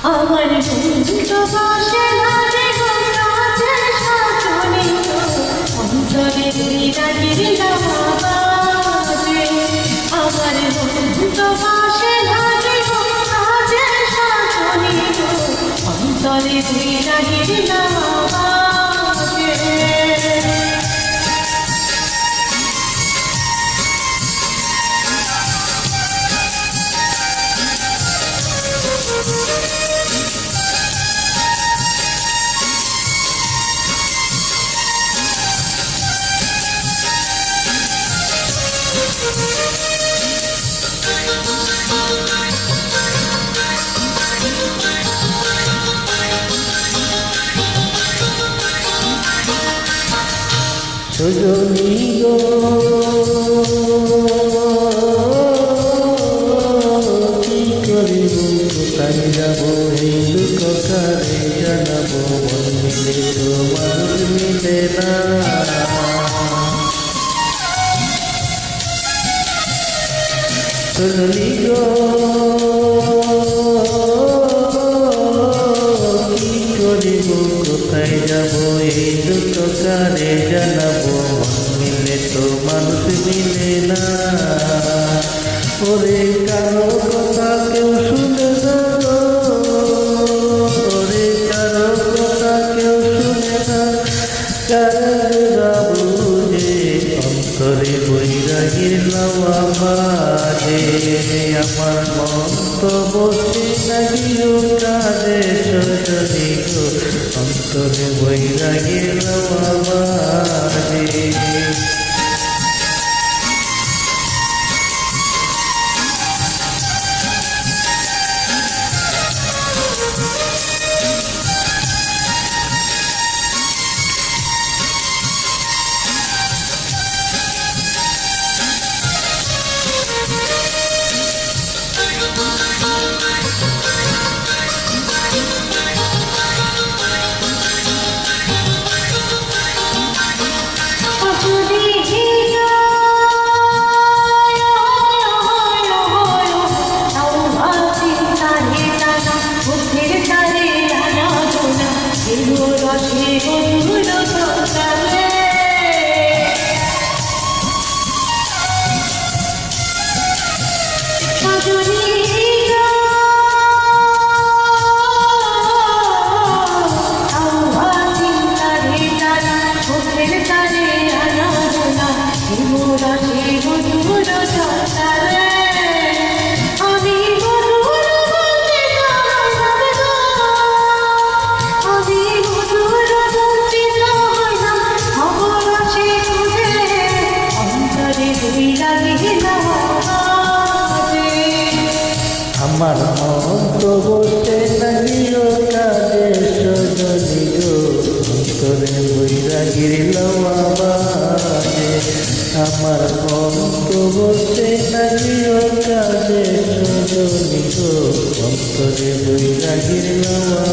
আমার বন্ধু বসে লাগে কাজের শাসনে অঞ্চলে রাগির বাজে। আমার বন্ধু বসে লাগে কাজের শাসনে অঞ্চলে রাগির বাজে। সজনী গো কি করিব কোথায় যাব এই লোককারে জানাবো মন মিলে তো মানুষ মিলে না। সজনী গো কি করিব কোথায় যাব এই লোককারে জানাবো মন মিলে তো মানুষ মিলে না। ওরে কারো কথা কেউ শুনে না, ওরে কারো কথা কেউ শুনে না, কারা বুঝে অন্তরে বৈরাগীর লাওয়া বাজে। আমার মন তো বসে নাগিও কাজে সজনী গো অন্তরে বৈরাগীর লাওয়া বাজে। আমার মন তো বসে নাগিও কাজে সজনী গো অন্তরে বৈরাগীর লাওয়া বাজে। আমার মন তো বসে নাগিও কাজে সজনী গো অন্তরে বৈরাগীর লাওয়া